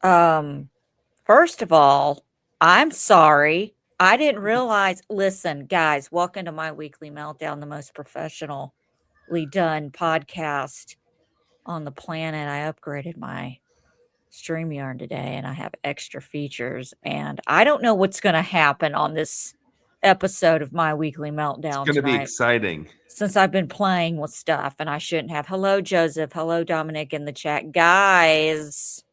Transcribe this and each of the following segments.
Um, First of all, I'm sorry. I didn't realize. Listen, guys, welcome to my weekly meltdown, the most professionally done podcast on the planet. I upgraded my StreamYard today and I have extra features. And I don't know what's going to happen on this episode of my weekly It's meltdown going to be tonight exciting. since I've been playing with stuff and I shouldn't have. Hello, Joseph. Hello, Dominic in the chat. Guys,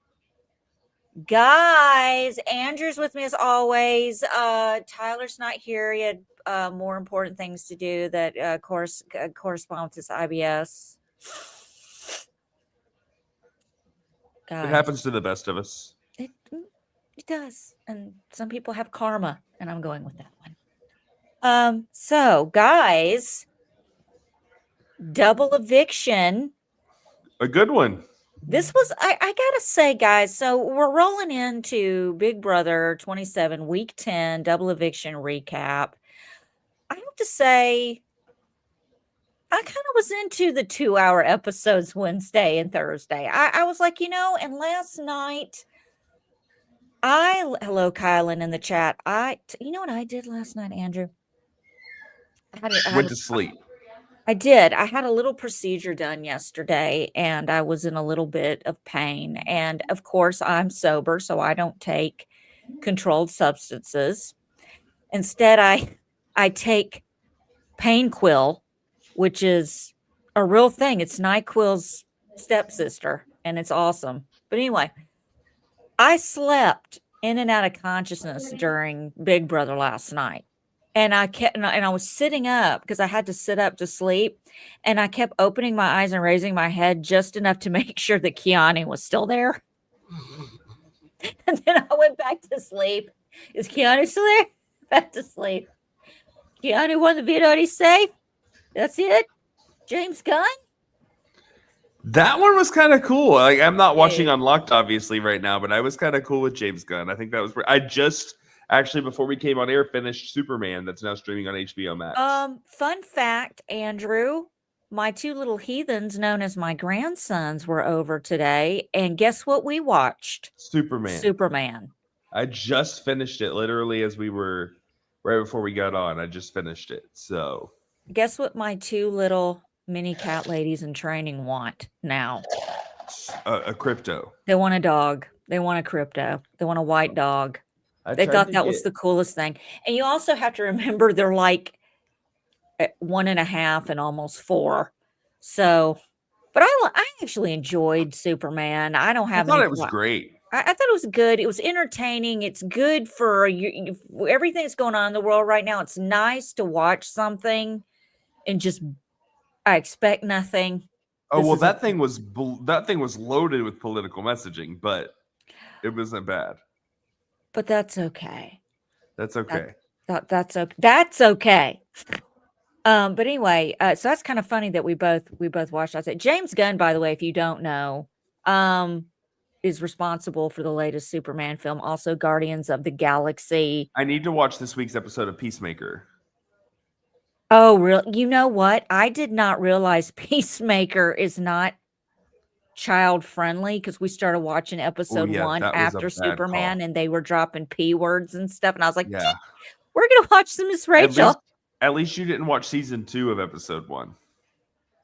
Andrew's with me as always. Tyler's not here. He had more important things to do that correspond with his IBS. It Guys, happens to the best of us. it does. And some people have karma, and I'm going with that one. So guys, double eviction. A good one. This was, I gotta say, guys, so we're rolling into Big Brother 27, week 10, double eviction recap. I have to say, I kind of was into the 2-hour episodes Wednesday and Thursday. I was like, and last night, hello, Kylan in the chat. You know what I did last night, Andrew? Went to sleep. I did. I had a little procedure done yesterday and I was in a little bit of pain. And of course, I'm sober, so I don't take controlled substances. Instead, I take Painquill, which is a real thing. It's NyQuil's stepsister, and it's awesome. But anyway, I slept in and out of consciousness during Big Brother last night. And I was sitting up because I had to sit up to sleep. And I kept opening my eyes and raising my head just enough to make sure that Kiani was still there. And then I went back to sleep. Is Kiani still there? Back to sleep. Kiani won the video. He's safe. That's it. James Gunn. That one was kind of cool. Like, I'm not watching Unlocked, obviously, right now, but I was kind of cool with James Gunn. I think that was. I just actually, before we came on air, finished Superman. That's now streaming on HBO Max. Fun fact, Andrew. My two little heathens, known as my grandsons, were over today, and guess what we watched? Superman. I just finished it literally as we were right before we got on. I just finished it. So guess what my two little mini cat ladies in training want now? A crypto. They want a dog. They want a crypto. They want a white dog. They thought that was the coolest thing. And you also have to remember they're like 1.5 and almost 4. So, but I actually enjoyed Superman. I thought it was great. I thought it was good. It was entertaining. It's good for you. Everything that's going on in the world right now. It's nice to watch something and just, I expect nothing. Oh, well, that thing was loaded with political messaging, but it wasn't bad. But that's okay. That's okay. That's okay. That's okay. But anyway, so that's kind of funny that we both watched. I said James Gunn, by the way, if you don't know, is responsible for the latest Superman film, also Guardians of the Galaxy. I need to watch this week's episode of Peacemaker. Oh, really? You know what? I did not realize Peacemaker is not child friendly because we started watching episode 1 after Superman and they were dropping P words and stuff. And I was like, yeah, we're going to watch some Miss Rachel. At least you didn't watch season 2 of episode 1.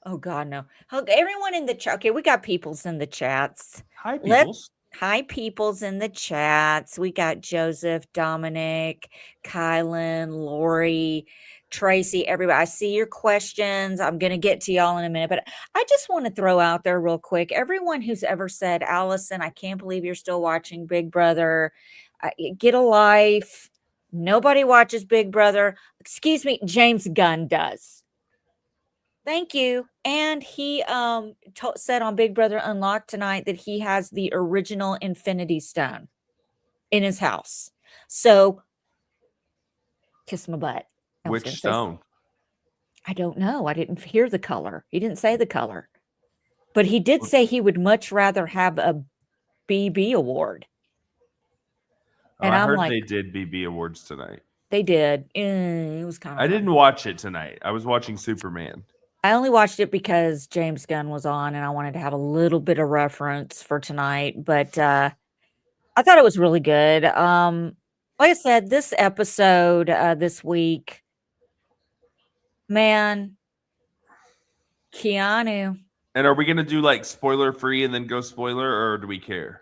Oh, God, no. Everyone in the chat. Okay, we got peoples in the chats. Hi, peoples. Hi, peoples in the chats. We got Joseph, Dominic, Kylan, Lori, Tracy, everybody. I see your questions. I'm going to get to y'all in a minute, but I just want to throw out there real quick. Everyone who's ever said, Allison, I can't believe you're still watching Big Brother. Get a life. Nobody watches Big Brother. Excuse me, James Gunn does. Thank you. And he said on Big Brother Unlocked tonight that he has the original Infinity Stone in his house. So, kiss my butt. Which stone? I don't know. I didn't hear the color. He didn't say the color. But he did say he would much rather have a BB award. And I heard they did BB awards tonight. They did. It was kind of I didn't watch it tonight. I was watching Superman. I only watched it because James Gunn was on and I wanted to have a little bit of reference for tonight. But I thought it was really good. Like I said, this episode this week, man, Keanu. And are we gonna do like spoiler free and then go spoiler, or do we care?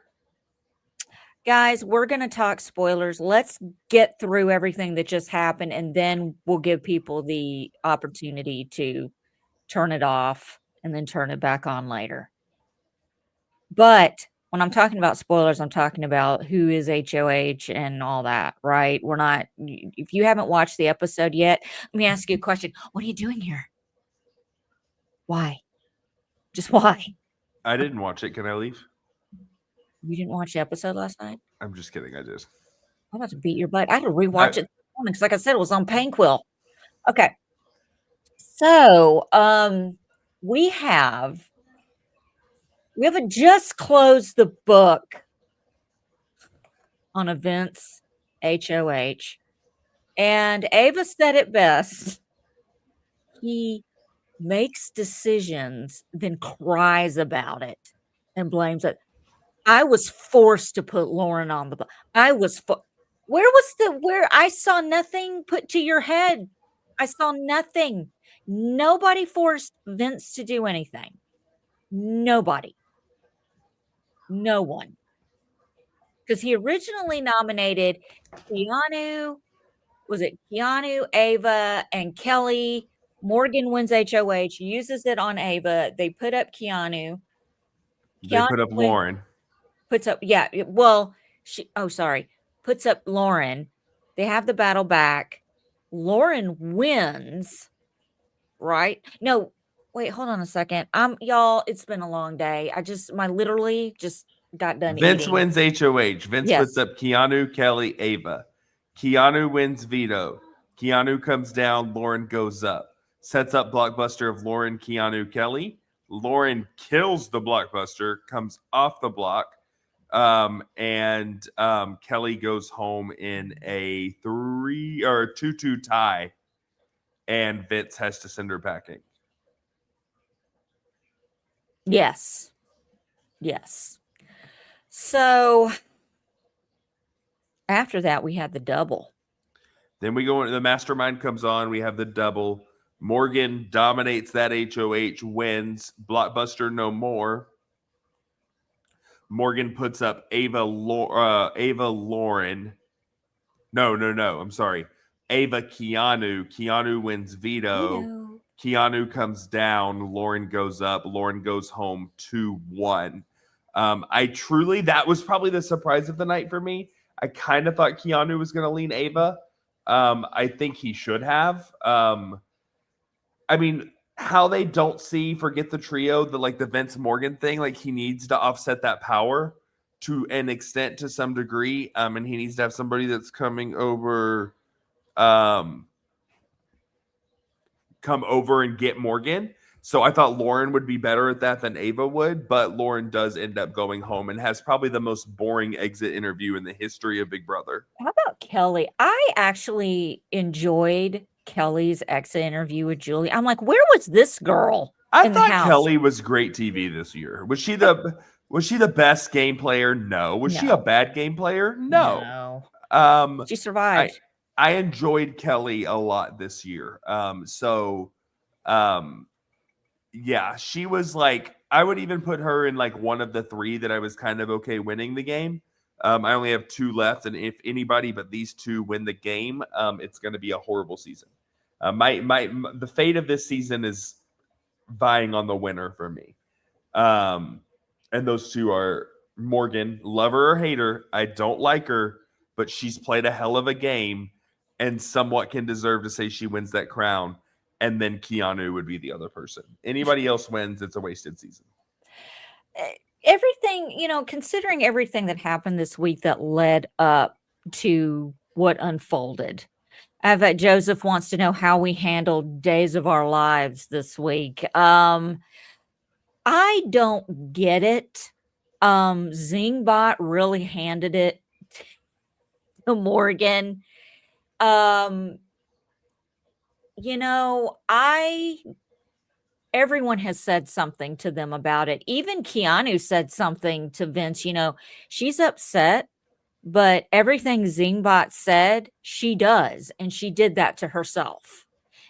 Guys, we're going to talk spoilers. Let's get through everything that just happened, and then we'll give people the opportunity to turn it off and then turn it back on later. But when I'm talking about spoilers, I'm talking about who is HOH and all that, right? We're not, if you haven't watched the episode yet, let me ask you a question. What are you doing here? Why? Just why? I didn't watch it. Can I leave? You didn't watch the episode last night? I'm just kidding. I did. I'm about to beat your butt. I had to rewatch it this morning because, like I said, it was on Painquill. Okay. So, we haven't just closed the book on events HOH, and Ava said it best. He makes decisions, then cries about it and blames it. I was forced to put Lauren on the book. Where I saw nothing put to your head. I saw nothing. Nobody forced Vince to do anything. Nobody. No one. Because he originally nominated Keanu, was it Keanu, Ava, and Kelly? Morgan wins HOH, uses it on Ava. They put up Keanu. They put up Lauren. Puts up, puts up Lauren. They have the battle back. Lauren wins, right? No, wait, hold on a second. Y'all, it's been a long day. Literally just got done Vince eating. wins HOH. Vince puts up Keanu, Kelly, Ava. Keanu wins veto. Keanu comes down. Lauren goes up. Sets up blockbuster of Lauren, Keanu, Kelly. Lauren kills the blockbuster, comes off the block, and Kelly goes home in a 2-2 tie, and Vince has to send her packing. Yes. So after that, we had the double. Then we go into the mastermind comes on. We have the double. Morgan dominates that HOH, wins. Blockbuster no more. Morgan puts up Ava Lauren. No. I'm sorry. Ava Keanu. Keanu wins veto. Keanu comes down. Lauren goes up. Lauren goes home 2-1. That was probably the surprise of the night for me. I kind of thought Keanu was going to lean Ava. I think he should have. How they don't forget the trio, the Vince Morgan thing, like he needs to offset that power to an extent to some degree. And he needs to have somebody that's come over and get Morgan. So I thought Lauren would be better at that than Ava would, but Lauren does end up going home and has probably the most boring exit interview in the history of Big Brother. How about Kelly? I actually enjoyed Kelly's exit interview with Julie. I'm like, where was this girl? I thought Kelly was great TV this year. Was she the best game player? No. Was she a bad game player? No. She survived. I enjoyed Kelly a lot this year. She was I would even put her in one of the three that I was kind of okay winning the game. I only have 2 left, and if anybody but these 2 win the game, it's going to be a horrible season. The fate of this season is vying on the winner for me. And those 2 are Morgan, love her or hate her. I don't like her, but she's played a hell of a game and somewhat can deserve to say she wins that crown. And then Keanu would be the other person. Anybody else wins, it's a wasted season. Everything, considering everything that happened this week that led up to what unfolded. I bet Joseph wants to know how we handled Days of Our Lives this week. I don't get it. Zingbot really handed it to Morgan. Everyone has said something to them about it. Even Keanu said something to Vince, she's upset but everything Zingbot said, she does, and she did that to herself.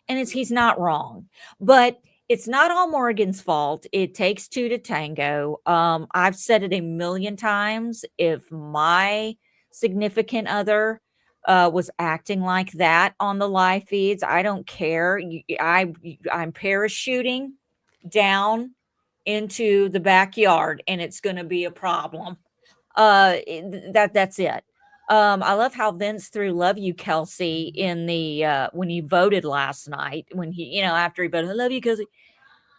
And he's not wrong, but it's not all Morgan's fault. It takes two to tango. I've said it a million times. If my significant other was acting like that on the live feeds, I don't care. I'm parachuting down into the backyard, and it's going to be a problem. That's it. I love how Vince threw "Love You, Kelsey" in the when he voted last night. When he, after he voted, "I love you, Kelsey."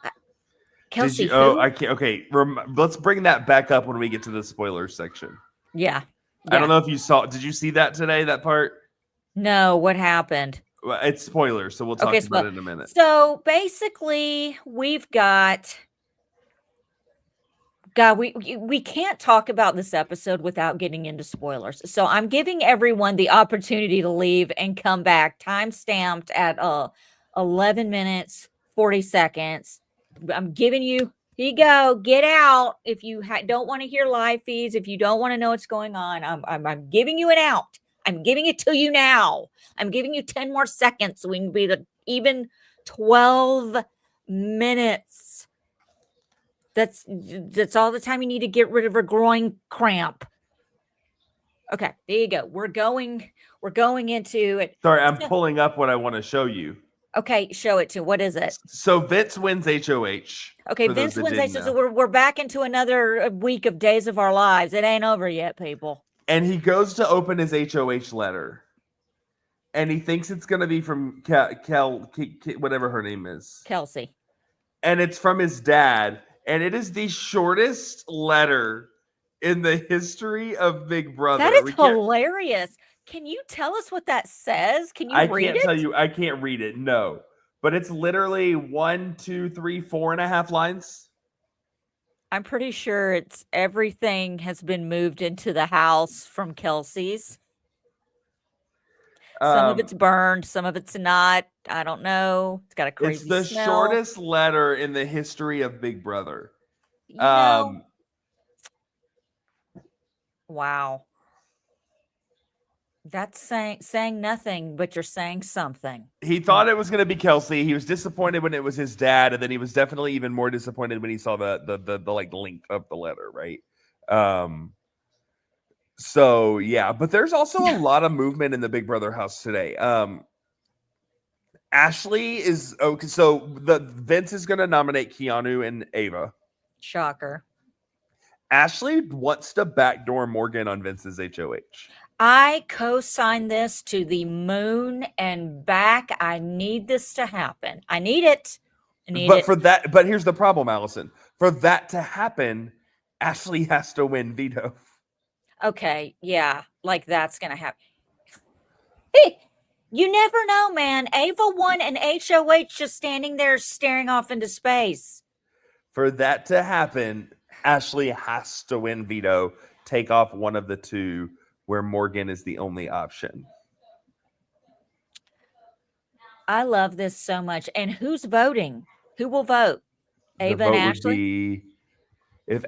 Uh, Did Kelsey, you? Oh, I who? can't. Okay, let's bring that back up when we get to the spoilers section. Yeah, I don't yeah. know if you saw. Did you see that today? That part? No, what happened? Well, it's spoilers, so we'll Okay, talk about it in a minute. so basically, we've got God, we can't talk about this episode without getting into spoilers. So I'm giving everyone the opportunity to leave and come back. Time stamped at 11 minutes 40 seconds. I'm giving you. Here you go. Get out if you don't want to hear live feeds. If you don't want to know what's going on, I'm giving you an out. I'm giving it to you now. I'm giving you 10 more seconds so we can be the even 12 minutes. That's all the time you need to get rid of a groin cramp. Okay, there you go. We're going into it. Sorry, I'm pulling up what I want to show you. Okay, show it to. What is it? So Vince wins HOH. Okay, Vince wins HOH. So we're back into another week of Days of Our Lives. It ain't over yet, people. And he goes to open his HOH letter. And he thinks it's going to be from whatever her name is. Kelsey. And it's from his dad. And it is the shortest letter in the history of Big Brother. That is hilarious. Can you tell us what that says? Can you read it? I can't tell you. I can't read it. No. But it's literally 1, 2, 3, 4.5 lines. I'm pretty sure it's everything has been moved into the house from Kelsey's. Some of it's burned, some of it's not. I don't know. It's got a crazy smell. It's the shortest letter in the history of Big Brother. Wow. That's saying nothing, but you're saying something. He thought it was going to be Kelsey. He was disappointed when it was his dad, and then he was definitely even more disappointed when he saw the like length of the letter, right? So yeah, but there's also a lot of movement in the Big Brother house today. Ashley is okay. So Vince is going to nominate Keanu and Ava. Shocker. Ashley wants to backdoor Morgan on Vince's HOH. I co-sign this to the moon and back. I need this to happen. I need it. But here's the problem, Allison. For that to happen, Ashley has to win veto. Okay, yeah, like that's gonna happen. Hey, you never know, man. Ava won an HOH just standing there staring off into space. For that to happen, Ashley has to win veto, take off one of the two, where Morgan is the only option. I love this so much. And who's voting? Who will vote? Ava and Ashley? If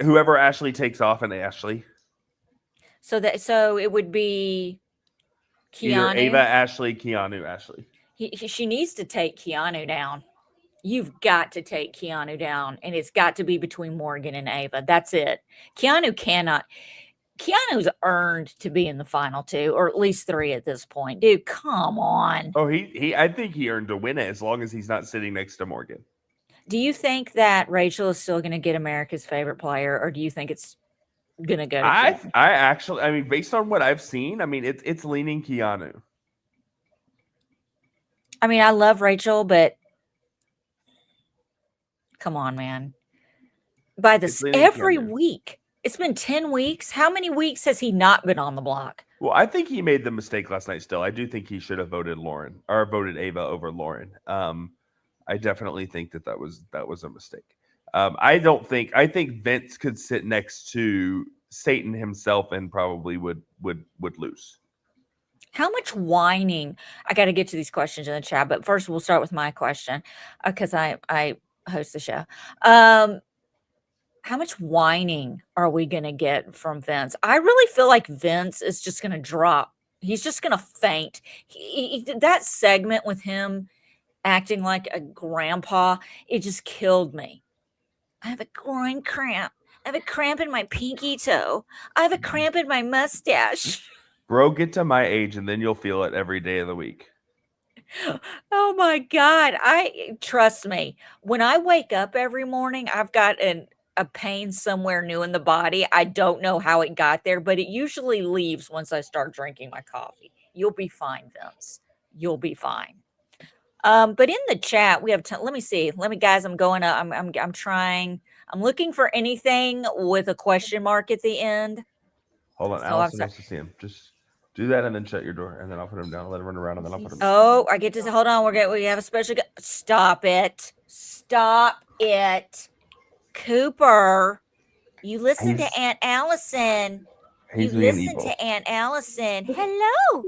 whoever Ashley takes off, and Ashley. So it would be Keanu. Either Ava, Ashley, Keanu, Ashley. She needs to take Keanu down. You've got to take Keanu down, and it's got to be between Morgan and Ava. That's it. Keanu's earned to be in the final two, or at least three at this point. Dude, come on. Oh, I think he earned to win it as long as he's not sitting next to Morgan. Do you think that Rachel is still going to get America's favorite player, or do you think it's going to go to Keanu? I mean, based on what I've seen, I mean, it's leaning Keanu. I mean, I love Rachel, but come on, man. By this every week. It's been 10 weeks. How many weeks has he not been on the block? Well, I think he made the mistake last night still. I do think he should have voted Ava over Lauren. I definitely think that was a mistake. I think Vince could sit next to Satan himself and probably would lose. How much whining? I got to get to these questions in the chat, but first we'll start with my question because I host the show. how much whining are we going to get from Vince? I really feel like Vince is just going to drop. He's just going to faint. That segment with him acting like a grandpa, it just killed me. I have a groin cramp. I have a cramp in my pinky toe. I have a cramp in my mustache. Bro, get to my age and then you'll feel it every day of the week. Oh my God. Trust me, when I wake up every morning, I've got a pain somewhere new in the body. I don't know how it got there, but it usually leaves once I start drinking my coffee. You'll be fine, Vince. You'll be fine. But in the chat, we have let me see. Guys, I'm going up. I'm trying. I'm looking for anything with a question mark at the end. Hold on, So Allison wants to see him. Just do that and then shut your door, and then I'll put him down. Let him run around, and then I'll put him down. Oh, I get to hold on. We have a special. Stop it! Stop it, Cooper. You listen to Aunt Allison. You listen to Aunt Allison. Hello.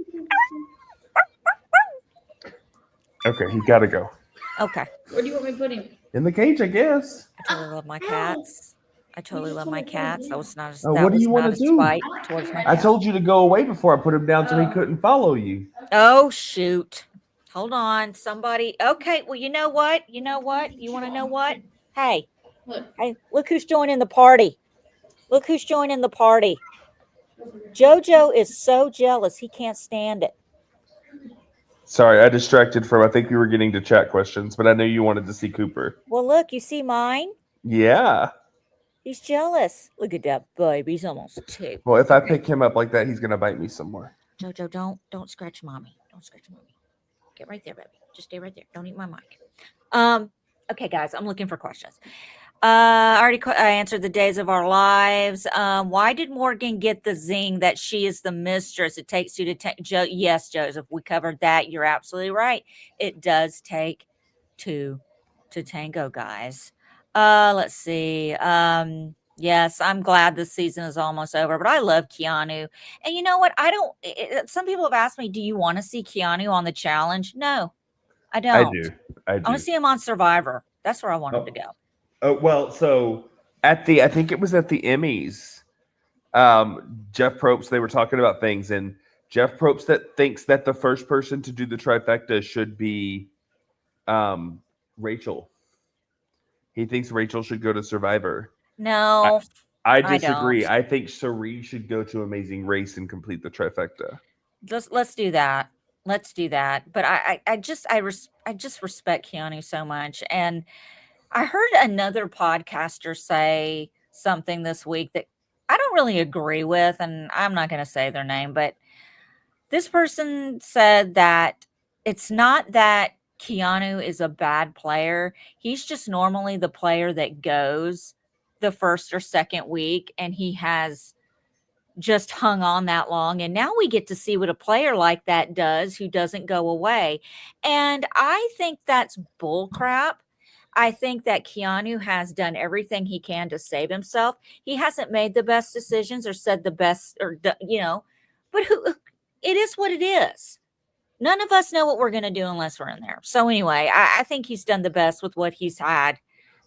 Okay, he's got to go. Okay. Where do you want me to put him? In the cage, I guess. I totally love my cats. That was not. What do you want to do? Towards my I told you to go away before I put him down so he couldn't follow you. Oh shoot! Hold on, somebody. Okay, well, you know what? You want to know what? Hey, look who's joining the party. JoJo is so jealous he can't stand it. Sorry, I distracted from. I think we were getting to chat questions, but I know you wanted to see Cooper. Well, look, you see mine? Yeah. He's jealous. Look at that baby. He's almost 2. Well, if I pick him up like that, he's gonna bite me some more. JoJo, don't scratch mommy. Get right there, baby. Just stay right there. Don't eat my mic. Okay, guys, I'm looking for questions. I answered the days of our lives. Why did Morgan get the zing that she is the mistress? It takes you to yes, Joseph, we covered that. You're absolutely right. It does take 2 to tango, guys. Let's see. Yes, I'm glad this season is almost over, but I love Keanu. And you know what? Some people have asked me, do you want to see Keanu on the challenge? No, I don't. I do. I want to see him on Survivor. That's where I want him to go. Oh, well, so I think it was at the Emmys, Jeff Probst, they were talking about things, and Jeff Probst thinks that the first person to do the trifecta should be Rachel. He thinks Rachel should go to Survivor. No, I disagree. I think Sari should go to Amazing Race and complete the trifecta. Let's do that. But I just respect Keanu so much. And I heard another podcaster say something this week that I don't really agree with, and I'm not going to say their name, but this person said that it's not that Keanu is a bad player. He's just normally the player that goes the first or second week, and he has just hung on that long. And now we get to see what a player like that does who doesn't go away. And I think that's bull crap. I think that Keanu has done everything he can to save himself. He hasn't made the best decisions or said the best, or but it is what it is. None of us know what we're going to do unless we're in there. So anyway, I think he's done the best with what he's had.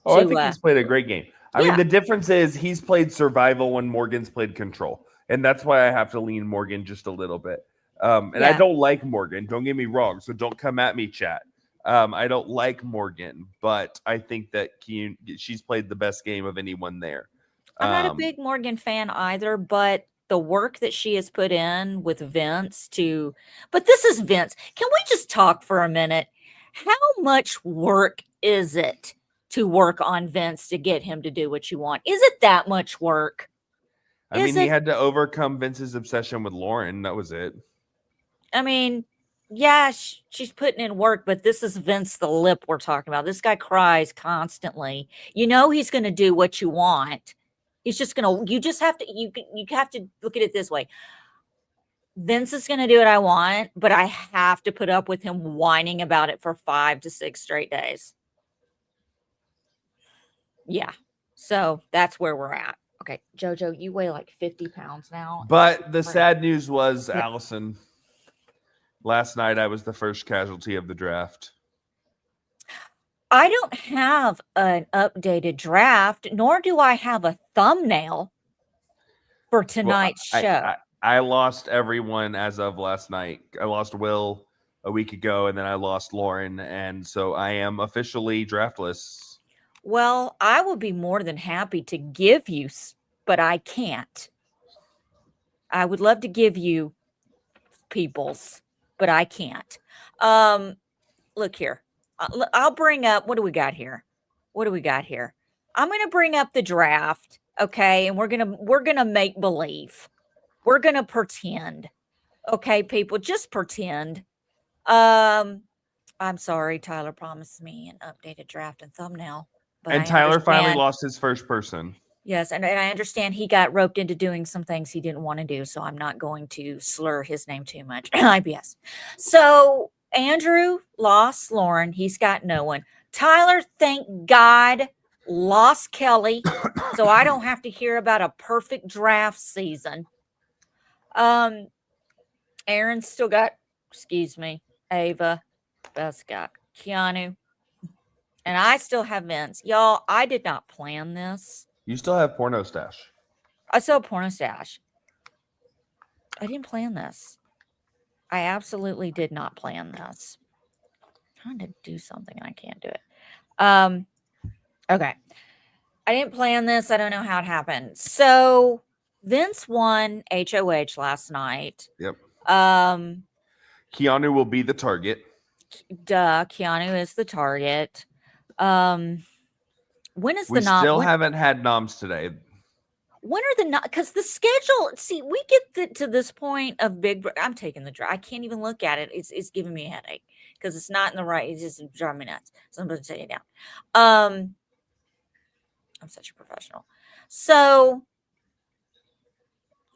I think he's played a great game. I mean, the difference is he's played survival when Morgan's played control. And that's why I have to lean Morgan just a little bit. I don't like Morgan. Don't get me wrong. So don't come at me, chat. I don't like Morgan, but I think that she's played the best game of anyone there. I'm not a big Morgan fan either, but the work that she has put in with Vince but this is Vince. Can we just talk for a minute? How much work is it to work on Vince to get him to do what you want? Is it that much work? He had to overcome Vince's obsession with Lauren. That was it. I mean, yeah, she's putting in work, but this is Vince the Lip we're talking about. This guy cries constantly. You know he's going to do what you want. He's just going to, you have to look at it this way. Vince is going to do what I want, but I have to put up with him whining about it for 5 to 6 straight days. Yeah. So that's where we're at. Okay, JoJo, you weigh like 50 pounds now. But the sad news was, Allison, last night I was the first casualty of the draft. I don't have an updated draft, nor do I have a thumbnail for Well, tonight's show. I lost everyone as of last night. I lost Will a week ago, and then I lost Lauren, and so I am officially draftless. Well, I will be more than happy to give you, but I can't. I would love to give you people's, but I can't. Look here. I'll bring up, what do we got here? What do we got here? I'm going to bring up the draft, okay? And we're going to make believe. We're going to pretend. Okay, people, just pretend. I'm sorry, Tyler promised me an updated draft and thumbnail, but And Tyler finally lost his first person. Yes, and I understand he got roped into doing some things he didn't want to do, so I'm not going to slur his name too much. IBS. So Andrew lost Lauren. He's got no one. Tyler, thank God, lost Kelly, so I don't have to hear about a perfect draft season. Aaron's still got, Ava, Beth's got Keanu, and I still have Vince. Y'all, I did not plan this. You still have porno stash. I still have porno stash. I didn't plan this. I absolutely did not plan this. I'm trying to do something and I can't do it. Okay. I didn't plan this. I don't know how it happened. So Vince won HOH last night. Yep. Keanu will be the target. Keanu is the target. When is we the nom? Still haven't had noms today. When are the because the schedule? See, we get to this point of Big Brother. I'm taking the draft. I can't even look at it. It's giving me a headache because it's not in the right. It's just driving me nuts. So I'm going to take it down. I'm such a professional. So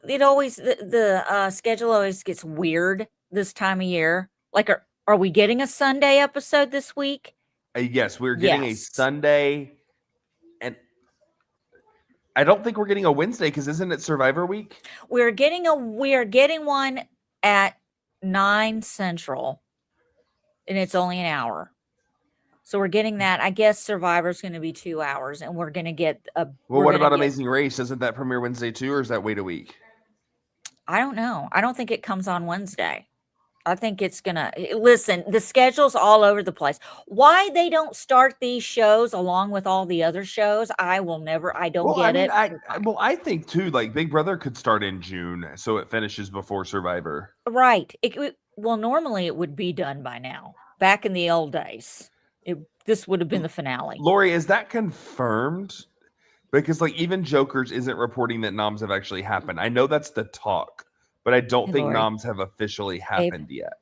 it always the schedule always gets weird this time of year. Like, are we getting a Sunday episode this week? Yes, we're getting a Sunday. And I don't think we're getting a Wednesday because isn't it Survivor week? We're getting one at 9 Central, and it's only an hour. So we're getting that. I guess Survivor's going to be 2 hours, and we're going to get a. Well, what about Amazing Race? Doesn't that premiere Wednesday too, or is that wait a week? I don't know. I don't think it comes on Wednesday. I think it's gonna listen. The schedule's all over the place. Why they don't start these shows along with all the other shows, I will never. I don't get it. I think too. Like Big Brother could start in June, so it finishes before Survivor. Right. Well, normally it would be done by now. Back in the old days, this would have been the finale. Lori, is that confirmed? Because like even Jokers isn't reporting that noms have actually happened. I know that's the talk. But I don't think noms have officially happened yet.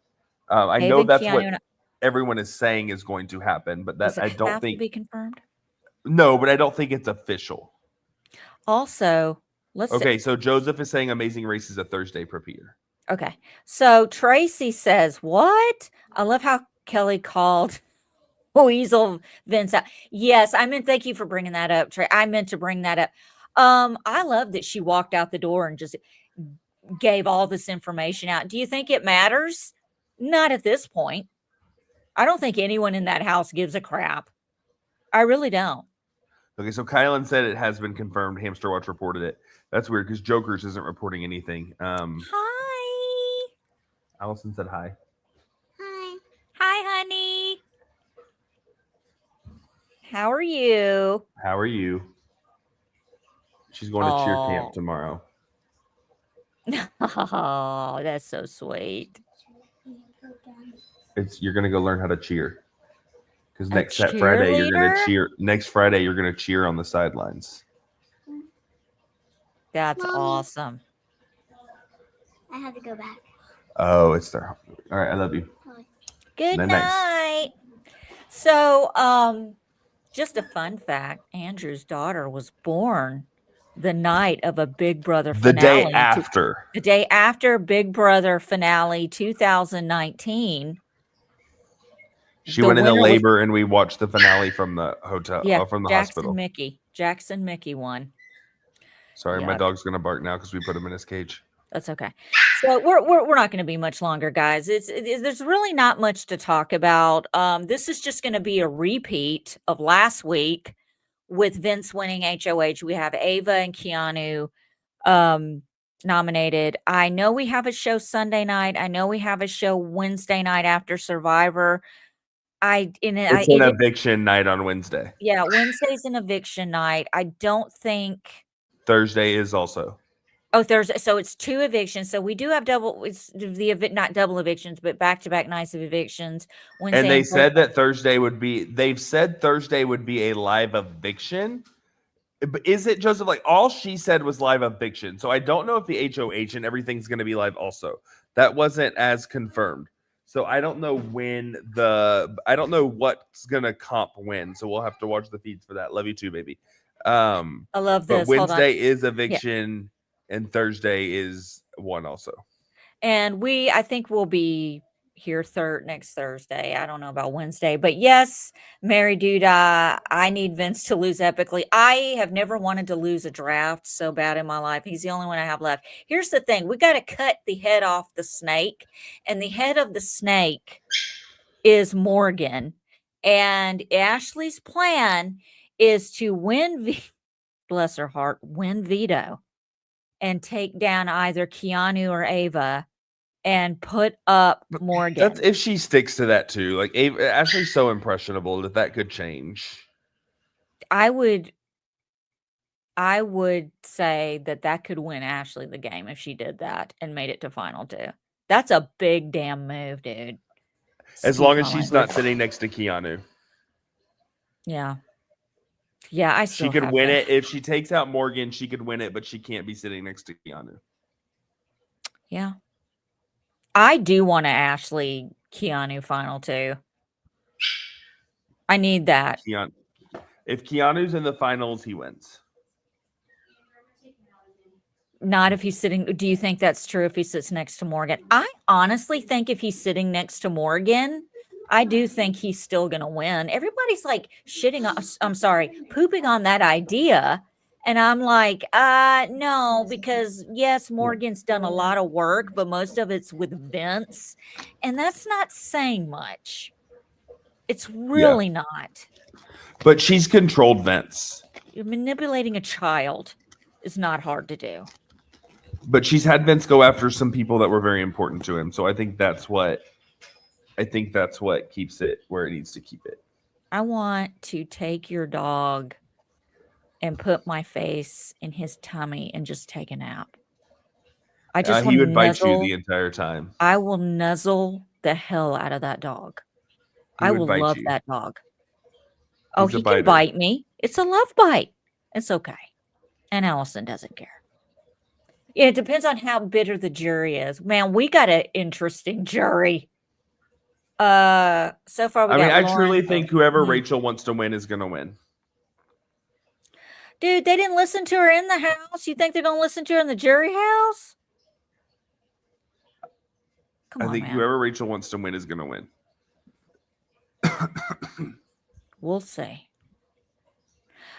I know that's what everyone is saying is going to happen, but that I don't think to be confirmed. No, but I don't think it's official. Also, so Joseph is saying Amazing Race is a Thursday premiere. Okay, so Tracy says what? I love how Kelly called Weasel Vince out. Yes, thank you for bringing that up, Trey. I meant to bring that up. I love that she walked out the door and just gave all this information out. Do you think it matters? Not at this point. I don't think anyone in that house gives a crap. I really don't. Okay, so Kylan said it has been confirmed. Hamster Watch reported it. That's weird because Jokers isn't reporting anything. Hi. Allison said hi. Hi. Hi, honey. How are you? How are you? She's going to cheer camp tomorrow. Oh, that's so sweet. You're gonna go learn how to cheer. Because next Friday you're gonna cheer. Next Friday you're gonna cheer on the sidelines. That's awesome. I have to go back. Oh, it's there. All right, I love you. Good night. So, just a fun fact: Andrew's daughter was born the night of a Big Brother finale. The day after Big Brother finale 2019. She went into labor and we watched the finale from the hotel, from the hospital. Jackson Mickey won. Sorry, my dog's going to bark now because we put him in his cage. That's okay. So we're not going to be much longer, guys. There's really not much to talk about. This is just going to be a repeat of last week with Vince winning HOH. We have Ava and Keanu nominated. I know we have a show Sunday night. I know we have a show Wednesday night after Survivor. It's an eviction night on Wednesday. Yeah, Wednesday's an eviction night. I don't think Thursday is also. Oh, Thursday. So it's 2 evictions. So we do have not double evictions, but back-to-back nights of evictions. Wednesday And they and said Thursday. that they've said Thursday would be a live eviction. But is it Joseph? Like all she said was live eviction. So I don't know if the HOH and everything's going to be live also. That wasn't as confirmed. So I don't know I don't know what's going to comp when. So we'll have to watch the feeds for that. Love you too, baby. I love this. But Wednesday is eviction and Thursday is one also. And I think we'll be here next Thursday. I don't know about Wednesday, but yes, Mary Duda, I need Vince to lose epically. I have never wanted to lose a draft so bad in my life. He's the only one I have left. Here's the thing. We got to cut the head off the snake, and the head of the snake is Morgan. And Ashley's plan is to bless her heart, win veto and take down either Keanu or Ava and put up Morgan. That's if she sticks to that too. Like Ashley's so impressionable that could change. I would say that could win Ashley the game if she did that and made it to final 2. That's a big damn move, dude. As long as she's not sitting next to Keanu. Yeah. Yeah, she could win it. If she takes out Morgan, she could win it, but she can't be sitting next to Keanu. Yeah. I do want to Ashley Keanu final 2. I need that. If Keanu's in the finals, he wins. Not if he's sitting. Do you think that's true if he sits next to Morgan? I honestly think if he's sitting next to Morgan, I do think he's still going to win. Everybody's like pooping on that idea. And I'm like, no, because yes, Morgan's done a lot of work, but most of it's with Vince. And that's not saying much. It's really not. But she's controlled Vince. Manipulating a child is not hard to do. But she's had Vince go after some people that were very important to him. So I think that's what keeps it where it needs to keep it. I want to take your dog and put my face in his tummy and just take a nap. I just he would bite you the entire time. I will nuzzle the hell out of that dog. I will love that dog. Oh, he can bite me. It's a love bite. It's okay. And Allison doesn't care. Yeah, it depends on how bitter the jury is. Man, we got an interesting jury. So far we got I truly think whoever Rachel wants to win is going to win. Dude, they didn't listen to her in the house. You think they're going to listen to her in the jury house? I think whoever Rachel wants to win is going to win. We'll see.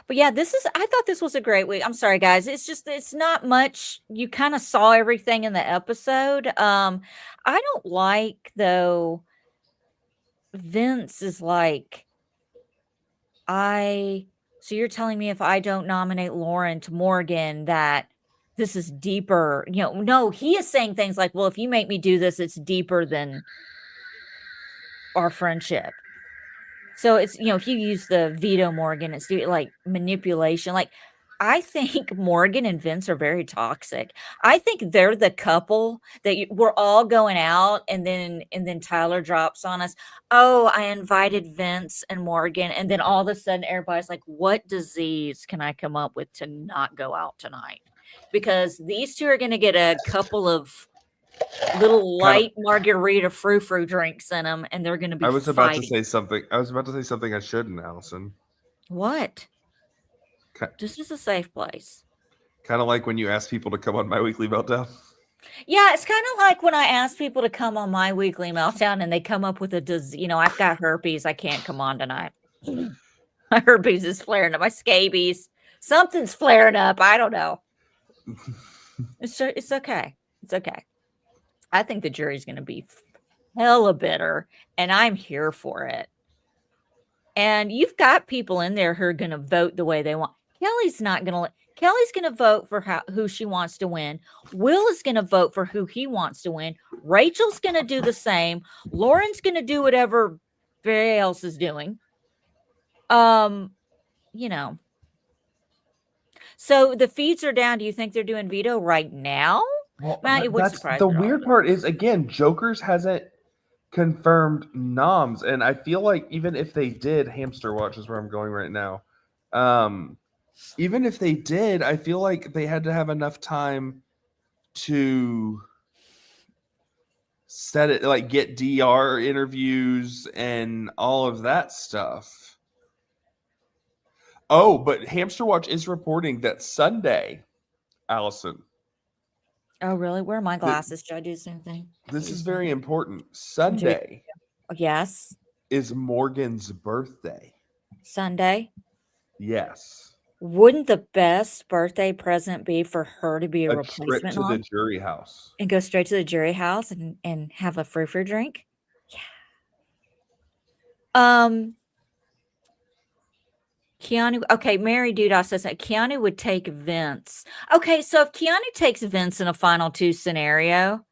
But yeah, I thought this was a great week. I'm sorry, guys. It's not much. You kind of saw everything in the episode. I don't like, though, Vince is like, so you're telling me if I don't nominate Lauren to Morgan that this is deeper, no, he is saying things like, well, if you make me do this, it's deeper than our friendship. So it's, if you use the veto Morgan, it's like manipulation. Like, I think Morgan and Vince are very toxic. I think they're the couple that we're all going out and then Tyler drops on us. Oh, I invited Vince and Morgan. And then all of a sudden everybody's like, what disease can I come up with to not go out tonight? Because these two are going to get a couple of little light margarita frou-frou drinks in them, and they're going to be about to say something. I was about to say something I shouldn't, Allison. What? This is a safe place. Kind of like when you ask people to come on My Weekly Meltdown. Yeah, it's kind of like when I ask people to come on My Weekly Meltdown and they come up with a disease. I've got herpes. I can't come on tonight. My herpes is flaring up. My scabies. Something's flaring up. I don't know. It's okay. It's okay. I think the jury's going to be hella bitter, and I'm here for it. And you've got people in there who are going to vote the way they want. Kelly's not going to. Kelly's going to vote for who she wants to win. Will is going to vote for who he wants to win. Rachel's going to do the same. Lauren's going to do whatever everybody else is doing. You know. So the feeds are down. Do you think they're doing veto right now? Well, Matt, it would that's surprise the me at all. weird part is, again, Jokers hasn't confirmed noms, and I feel like even if they did, Hamster Watch is where I'm going right now. Even if they did, I feel like they had to have enough time to set it, like get DR interviews and all of that stuff. Oh, but Hamster Watch is reporting that Sunday, Allison. Oh, really? Where are my glasses? Should I do the same thing? This is very important. Sunday Yes. is Morgan's birthday. Sunday. Yes. Wouldn't the best birthday present be for her to be a trip replacement to mom the jury house and go straight to the jury house and have a frou-frou drink? Yeah. Keanu. Okay, Mary Dudas says that Keanu would take Vince. Okay, so if Keanu takes Vince in a final two scenario,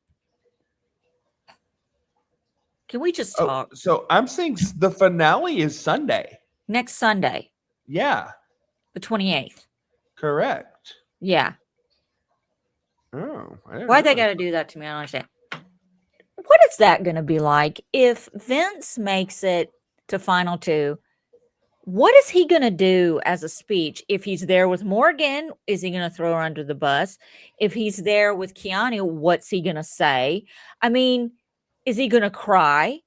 can we just talk? So I'm saying the finale is Sunday. Next Sunday. Yeah. The 28th. Correct. Yeah. Oh. Why they got to do that to me? I don't understand. What is that going to be like if Vince makes it to final two? What is he going to do as a speech? If he's there with Morgan, is he going to throw her under the bus? If he's there with Keanu, what's he going to say? I mean, is he going to cry?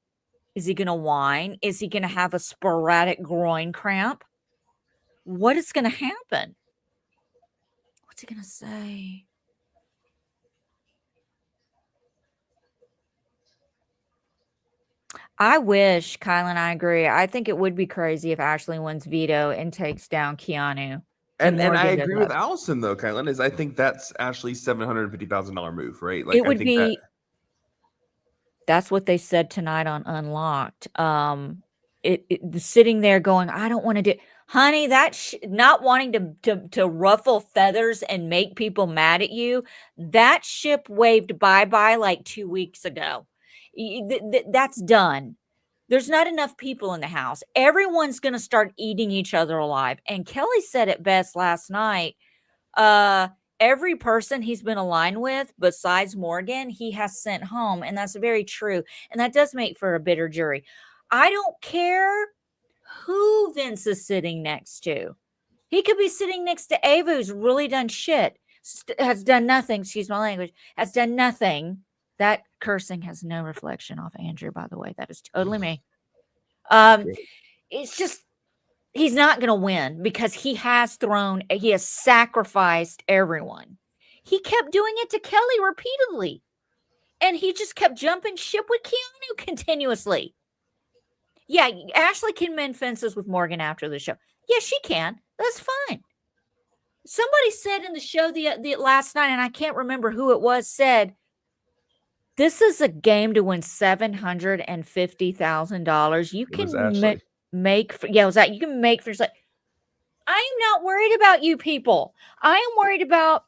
Is he going to whine? Is he going to have a sporadic groin cramp? What is going to happen? What's he going to say? I wish, Kyle and I agree. I think it would be crazy if Ashley wins veto and takes down Keanu. And I agree with Allison though, Kylan, is I think that's Ashley's $750,000 move, right? Like it would I think be. That's what they said tonight on Unlocked. Sitting there going, I don't want to do, honey. That not wanting to ruffle feathers and make people mad at you. That ship waved bye like 2 weeks ago. That's done. There's not enough people in the house. Everyone's going to start eating each other alive. And Kelly said it best last night. Every person he's been aligned with, besides Morgan, he has sent home. And that's very true. And that does make for a bitter jury. I don't care who Vince is sitting next to. He could be sitting next to Ava, who's really done shit, has done nothing. Excuse my language, has done nothing. That cursing has no reflection off Andrew, by the way. That is totally me. It's just, he's not going to win because he has sacrificed everyone. He kept doing it to Kelly repeatedly. And he just kept jumping ship with Keanu continuously. Yeah, Ashley can mend fences with Morgan after the show. Yeah, she can. That's fine. Somebody said in the show the last night, and I can't remember who it was, said, this is a game to win $750,000. You can make for, yeah, was that you can make for yourself. I am not worried about you people. I am worried about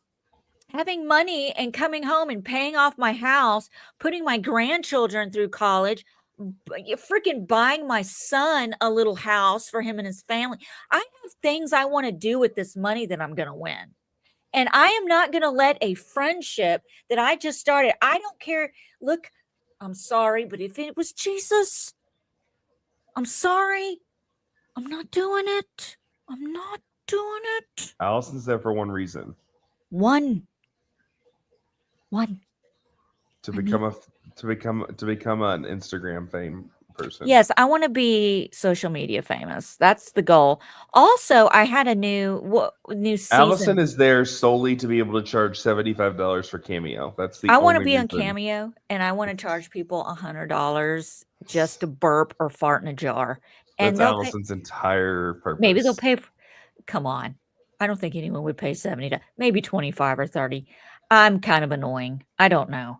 having money and coming home and paying off my house, putting my grandchildren through college, freaking buying my son a little house for him and his family. I have things I want to do with this money that I'm going to win. And I am not going to let a friendship that I just started. I don't care. Look, I'm sorry, but if it was Jesus, I'm sorry. I'm not doing it. I'm not doing it. Allison's there for one reason. One. To become an Instagram fame person. Yes, I want to be social media famous. That's the goal. Also, I had a new season. Allison is there solely to be able to charge $75 for Cameo. That's the I want to only be on reason. Cameo, and I want to charge people $100 just to burp or fart in a jar. And that's Allison's entire purpose. Maybe they'll pay. Come on, I don't think anyone would pay $70. Maybe 25 or 30. I'm kind of annoying. I don't know.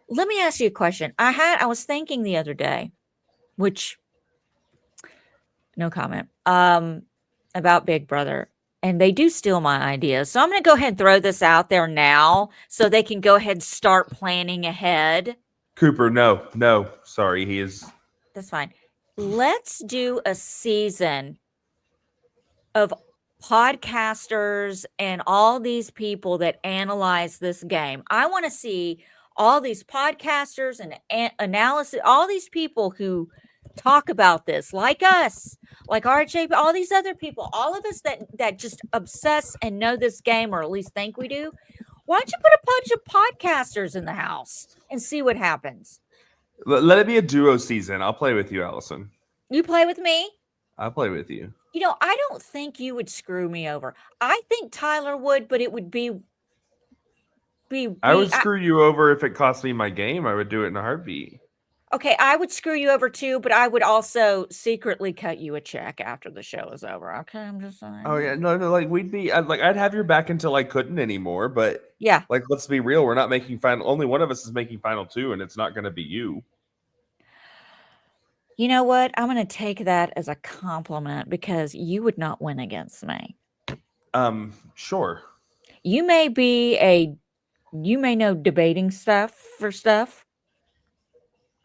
Let me ask you a question. I was thinking the other day, which no comment, about Big Brother. And they do steal my ideas. So I'm going to go ahead and throw this out there now so they can go ahead and start planning ahead. Cooper, no. Sorry, he is. That's fine. Let's do a season of podcasters and all these people that analyze this game. I want to see all these podcasters and analysis, all these people who talk about this, like us, like RJ, all these other people, all of us that just obsess and know this game, or at least think we do. Why don't you put a bunch of podcasters in the house and see what happens? Let it be a duo season. I'll play with you, Allison. You play with me? I'll play with you. You know, I don't think you would screw me over. I think Tyler would, but it would be I would screw you over if it cost me my game. I would do it in a heartbeat. Okay, I would screw you over too, but I would also secretly cut you a check after the show is over. Okay, I'm just saying. Oh yeah, no, like we'd be I'd have your back until I couldn't anymore. But yeah, like let's be real, we're not making final. Only one of us is making final two, and it's not going to be you. You know what? I'm going to take that as a compliment because you would not win against me. Sure. You may know debating stuff.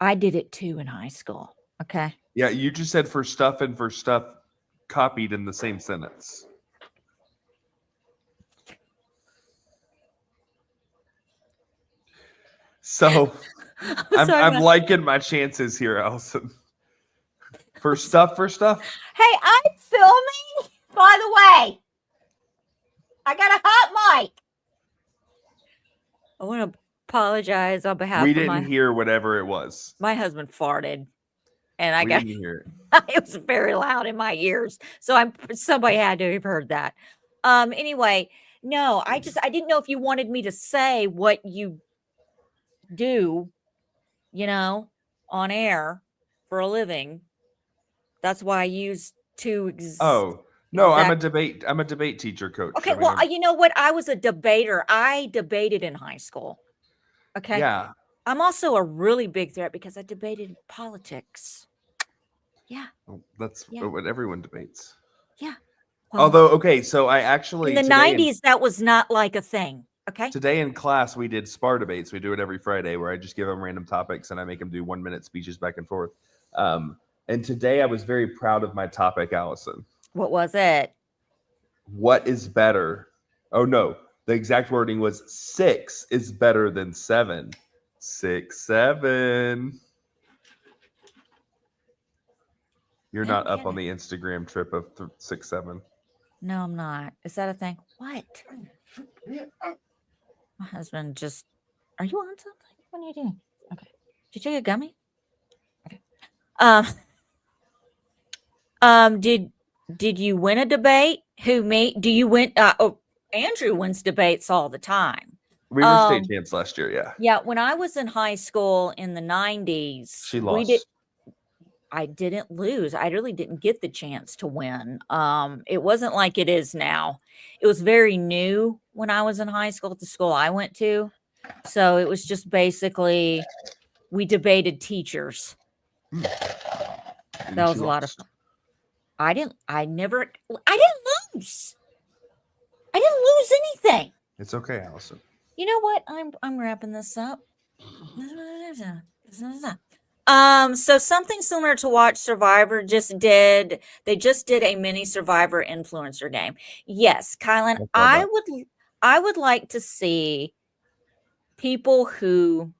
I did it too in high school. Okay. Yeah, you just said for stuff and for stuff copied in the same sentence. So I'm liking my chances here, Allison. For stuff. Hey, I'm filming, by the way. I got a hot mic. I want to apologize on behalf of We didn't hear whatever it was. My husband farted. And we didn't hear it. It was very loud in my ears. So somebody had to have heard that. Anyway, no, I didn't know if you wanted me to say what you do, on air for a living. That's why I use two. Oh no, I'm a debate teacher, coach. Okay, well, you know what? I was a debater. I debated in high school. Okay. Yeah. I'm also a really big threat because I debated politics. Yeah. Well, that's what everyone debates. Yeah. Well, although, okay, so I actually in the 90s that was not like a thing. Okay. Today in class we did SPAR debates. We do it every Friday where I just give them random topics and I make them do 1-minute speeches back and forth. And today I was very proud of my topic, Allison. What was it? What is better? Oh no, the exact wording was 6 is better than 7. 6, 7. You're not up on the Instagram trip of 6, 7. No, I'm not. Is that a thing? What? My husband just. Are you on something? What are you doing? Okay. Did you take a gummy? Okay. Did you win a debate? Do you win? Andrew wins debates all the time. We were state champs last year, yeah. Yeah, when I was in high school in the 90s, she lost. I didn't lose. I really didn't get the chance to win. It wasn't like it is now. It was very new when I was in high school at the school I went to. So it was just basically we debated teachers. That was a lot of fun. I didn't lose. I didn't lose anything. It's okay, Allison. You know what? I'm wrapping this up. So something similar to Watch Survivor they just did a mini Survivor influencer game. Yes, Kylan, I would like to see people who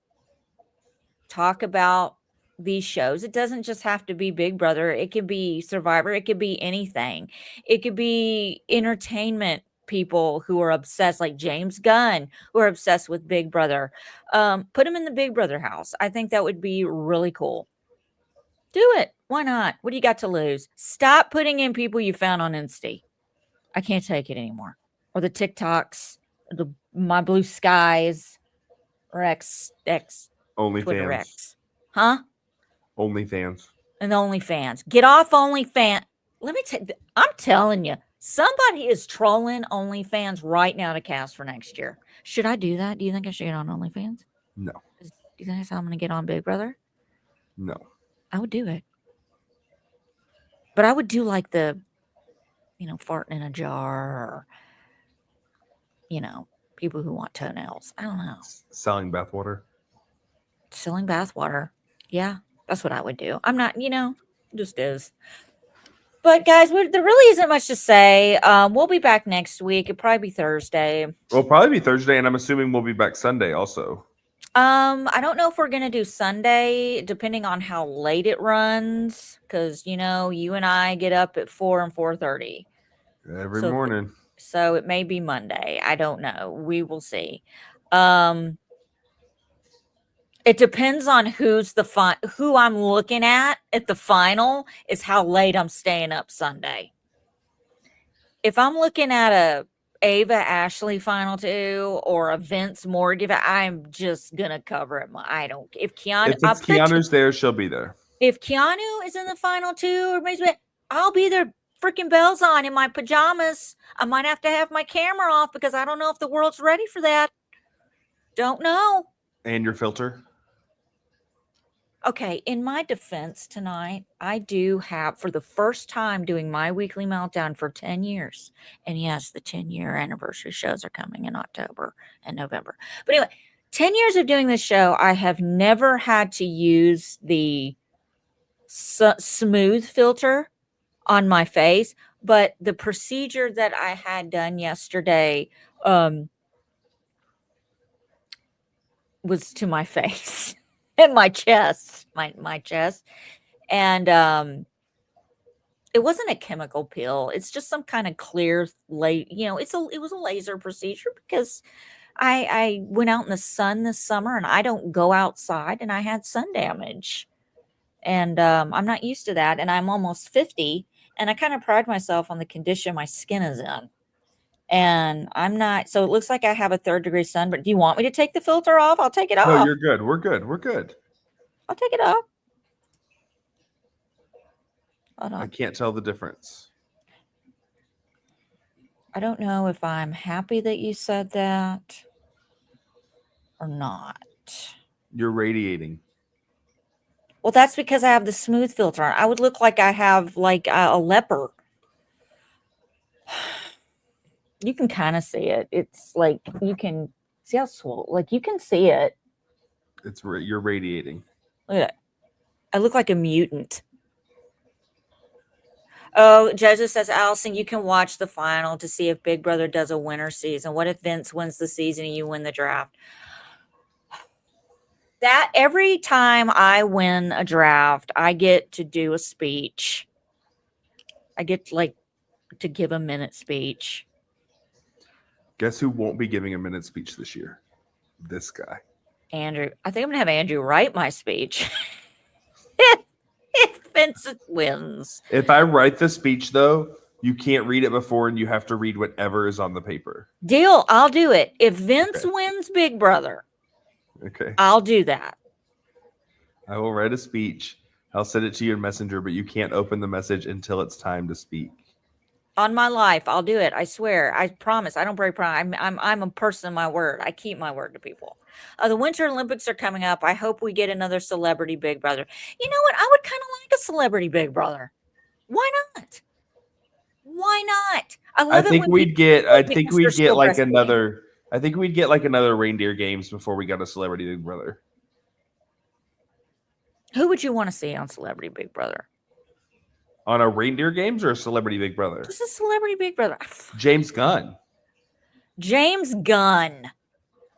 talk about these shows. It doesn't just have to be Big Brother. It could be Survivor. It could be anything. It could be entertainment people who are obsessed, like James Gunn, who are obsessed with Big Brother. Put them in the Big Brother house. I think that would be really cool. Do it. Why not? What do you got to lose? Stop putting in people you found on Insta. I can't take it anymore. Or the TikToks, my blue skies, or X Twitter X. Huh? OnlyFans. And the OnlyFans. Get off OnlyFans. I'm telling you, somebody is trolling OnlyFans right now to cast for next year. Should I do that? Do you think I should get on OnlyFans? No. you think that's how I'm going to get on Big Brother? No. I would do it. But I would do like the, farting in a jar or, people who want toenails. I don't know. Selling bathwater. Selling bathwater. Yeah, that's what I would do. I'm not, just is. But guys, there really isn't much to say. We'll be back next week. It'll probably be Thursday. It'll probably be Thursday, and I'm assuming we'll be back Sunday also. I don't know if we're gonna do Sunday, depending on how late it runs, because you and I get up at 4 and 4:30 every morning. So it may be Monday. I don't know. We will see. It depends on who I'm looking at the final is how late I'm staying up Sunday. If I'm looking at a Ava Ashley final 2 or a Vince Morgan, I'm just gonna cover it. I don't. If Keanu's there, she'll be there. If Keanu is in the final 2 or maybe I'll be there, freaking bells on in my pajamas. I might have to have my camera off because I don't know if the world's ready for that. Don't know. And your filter. Okay, in my defense tonight, I do have, for the first time, doing my weekly meltdown for 10 years. And yes, the 10-year anniversary shows are coming in October and November. But anyway, 10 years of doing this show, I have never had to use the smooth filter on my face. But the procedure that I had done yesterday was to my face. In my chest, my chest, and it wasn't a chemical peel. It's just some kind of clear it was a laser procedure because I went out in the sun this summer and I don't go outside and I had sun damage, and I'm not used to that, and I'm almost 50, and I kind of pride myself on the condition my skin is in. And I'm not, so it looks like I have a 3rd-degree sun, but do you want me to take the filter off? I'll take it off. No, you're good. We're good. I'll take it off. Hold on. I can't tell the difference. I don't know if I'm happy that you said that or not. You're radiating. Well, that's because I have the smooth filter on. I would look like I have like a leper. You can kind of see it. It's like you can see how swollen. Like you can see it. You're radiating. Look at that. I look like a mutant. Oh, Joseph says, Allison, you can watch the final to see if Big Brother does a winter season. What if Vince wins the season and you win the draft? That every time I win a draft, I get to do a speech. I get to give a minute speech. Guess who won't be giving a minute speech this year? This guy. Andrew. I think I'm going to have Andrew write my speech. If Vince wins. If I write the speech, though, you can't read it before and you have to read whatever is on the paper. Deal. I'll do it. If Vince wins Big Brother, okay, I'll do that. I will write a speech. I'll send it to you in Messenger, but you can't open the message until it's time to speak. On my life, I'll do it. I swear. I promise. I don't break promise. I'm a person of my word. I keep my word to people. The Winter Olympics are coming up. I hope we get another celebrity Big Brother. You know what? I would kind of like a celebrity Big Brother. Why not? Why not? I think we'd get like another. I think we'd get like another Reindeer Games before we got a celebrity Big Brother. Who would you want to see on Celebrity Big Brother? On a Reindeer Games or a Celebrity Big Brother? Just a Celebrity Big Brother. James Gunn. James Gunn.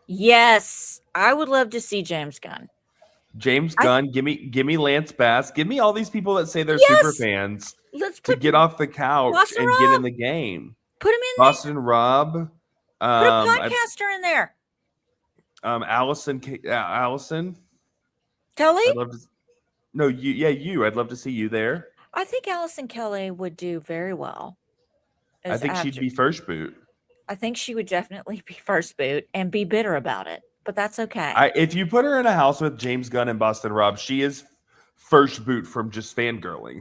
Yes, I would love to see James Gunn. James Gunn. Give me Lance Bass. Give me all these people that say they're super fans. To get off the couch Boston and Rob. get in the game. Put him in Boston Rob. Put a podcaster in there. Allison Kelly? I'd love to. No, you. Yeah, you. I'd love to see you there. I think Allison Kelly would do very well. I think she'd be first boot. I think she would definitely be first boot and be bitter about it, but that's okay. If you put her in a house with James Gunn and Boston Rob, she is first boot from just fangirling.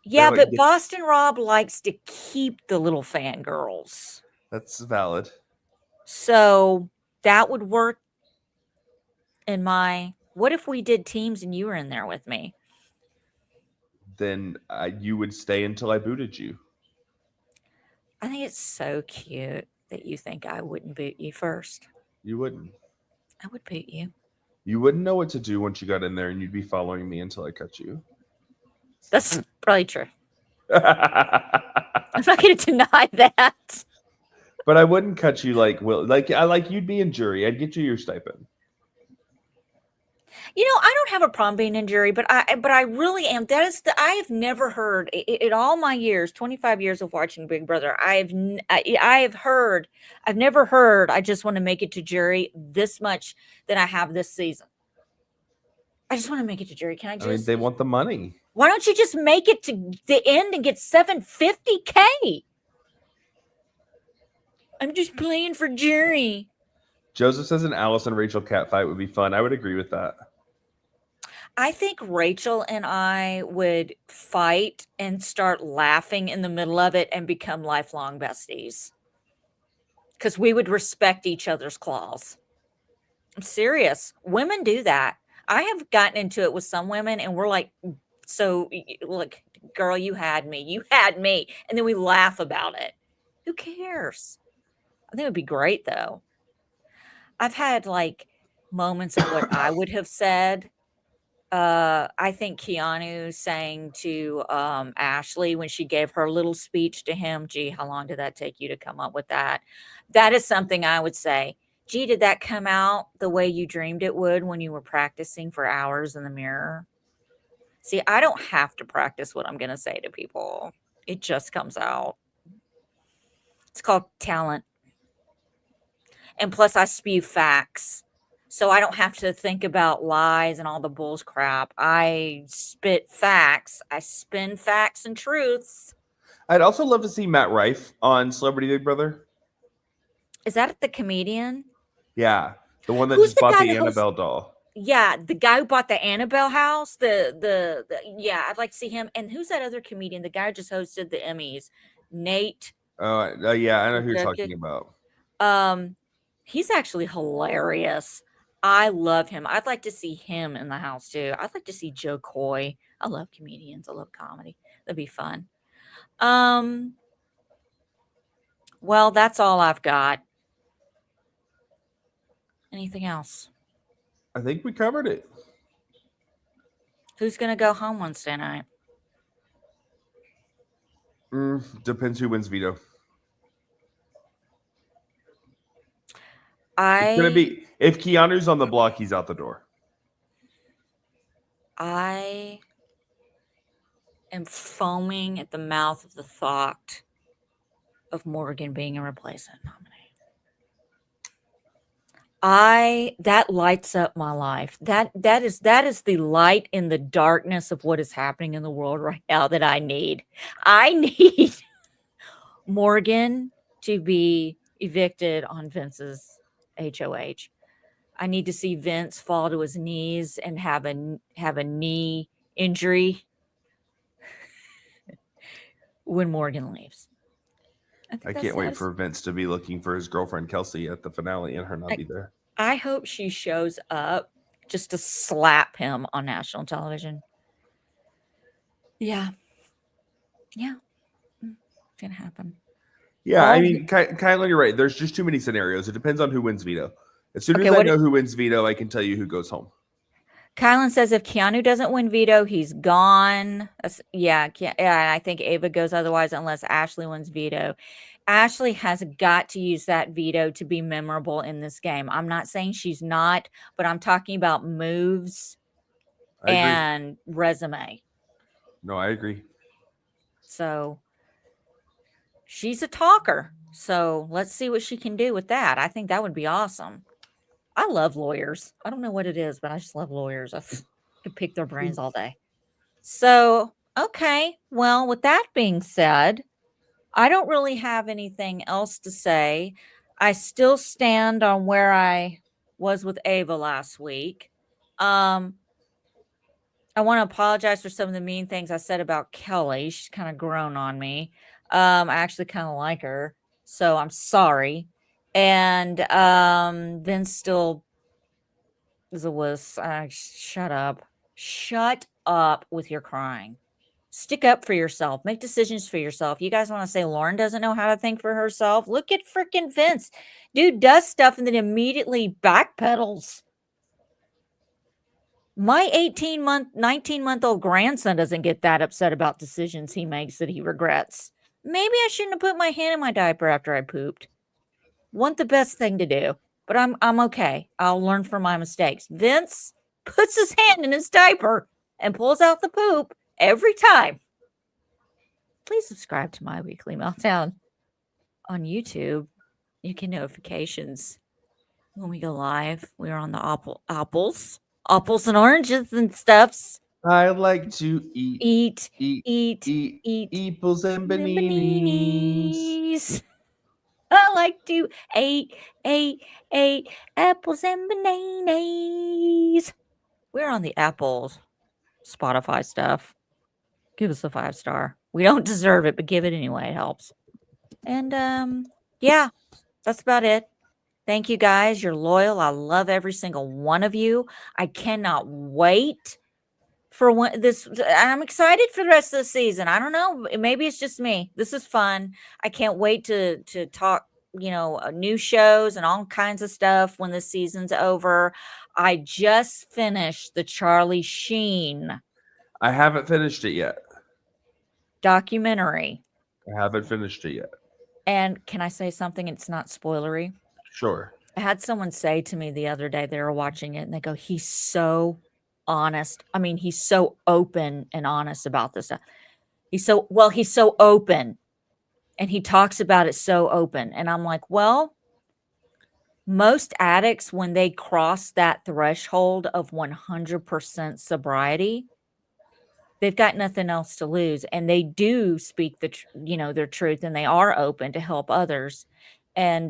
Yeah, but Boston Rob likes to keep the little fangirls. That's valid. So that would work what if we did teams and you were in there with me? Then you would stay until I booted you. I think it's so cute that you think I wouldn't boot you first. You wouldn't. I would boot you. You wouldn't know what to do once you got in there, and you'd be following me until I cut you. That's probably true. I'm not going to deny that. But I wouldn't cut you like you'd be in jury. I'd get you your stipend. I don't have a problem being in jury, but I really am. I have never heard in all my years, 25 years of watching Big Brother. I've never heard. I just want to make it to jury this much than I have this season. I just want to make it to jury. Can I just? I mean, they want the money. Why don't you just make it to the end and get $750K? I'm just playing for jury. Joseph says an Alice and Rachel cat fight would be fun. I would agree with that. I think Rachel and I would fight and start laughing in the middle of it and become lifelong besties. Because we would respect each other's claws. I'm serious. Women do that. I have gotten into it with some women and we're like, so look, girl, you had me. You had me. And then we laugh about it. Who cares? I think it would be great though. I've had like moments of what I would have said. I think Keanu saying to Ashley when she gave her little speech to him, gee, how long did that take you to come up with that? That is something I would say. Gee, did that come out the way you dreamed it would when you were practicing for hours in the mirror? See, I don't have to practice what I'm going to say to people. It just comes out. It's called talent. And plus, I spew facts. So I don't have to think about lies and all the bull's crap. I spit facts. I spin facts and truths. I'd also love to see Matt Rife on Celebrity Big Brother. Is that the comedian? Yeah, the one that Who's just the bought guy the that Annabelle doll. Yeah, the guy who bought the Annabelle house. Yeah, I'd like to see him. And who's that other comedian? The guy who just hosted the Emmys, Nate. Yeah, I know who you're talking about. He's actually hilarious. I love him. I'd like to see him in the house too. I'd like to see Joe Coy. I love comedians. I love comedy. That'd be fun. Well, that's all I've got. Anything else? I think we covered it. Who's gonna go home Wednesday night? Depends who wins veto. It's gonna be if Keanu's on the block, he's out the door. I am foaming at the mouth of the thought of Morgan being a replacement nominee. That lights up my life. That is the light in the darkness of what is happening in the world right now that I need. I need Morgan to be evicted on Vince's HOH. I need to see Vince fall to his knees and have a knee injury when Morgan leaves. I can't wait for Vince to be looking for his girlfriend Kelsey at the finale and her not be there. I hope she shows up just to slap him on national television. Yeah. Yeah. It's going to happen. Yeah, I mean, Kylan, you're right. There's just too many scenarios. It depends on who wins veto. As soon as I know who wins veto, I can tell you who goes home. Kylan says if Keanu doesn't win veto, he's gone. Yeah, I think Ava goes otherwise unless Ashley wins veto. Ashley has got to use that veto to be memorable in this game. I'm not saying she's not, but I'm talking about moves and resume. No, I agree. So she's a talker. So let's see what she can do with that. I think that would be awesome. I love lawyers. I don't know what it is, but I just love lawyers. I could pick their brains all day. So, okay. Well, with that being said, I don't really have anything else to say. I still stand on where I was with Ava last week. I want to apologize for some of the mean things I said about Kelly. She's kind of grown on me. I actually kind of like her, so I'm sorry. And Vince still is a wuss. Shut up. Shut up with your crying. Stick up for yourself. Make decisions for yourself. You guys want to say Lauren doesn't know how to think for herself? Look at freaking Vince. Dude does stuff and then immediately backpedals. My 19-month-old grandson doesn't get that upset about decisions he makes that he regrets. Maybe I shouldn't have put my hand in my diaper after I pooped. Want the best thing to do, but I'm okay. I'll learn from my mistakes. Vince puts his hand in his diaper and pulls out the poop every time. Please subscribe to my weekly meltdown on YouTube. You get notifications when we go live. We are on the apples and oranges and stuffs. I like to eat apples and bananas. I like to eat apples and bananas. We're on the Apple Spotify stuff. Give us a 5-star. We don't deserve it, but give it anyway. It helps. And yeah, that's about it. Thank you guys. You're loyal. I love every single one of you. I cannot wait for this. I'm excited for the rest of the season. I don't know. Maybe it's just me. This is fun. I can't wait to talk, new shows and all kinds of stuff when the season's over. I just finished the Charlie Sheen I haven't finished it yet. documentary. I haven't finished it yet. And can I say something? It's not spoilery. Sure. I had someone say to me the other day, they were watching it and they go, he's so honest. I mean, he's so open and honest about this stuff. He's so open and he talks about it so open. And I'm like, well, most addicts, when they cross that threshold of 100% sobriety, they've got nothing else to lose. And they do speak their truth, and they are open to help others. And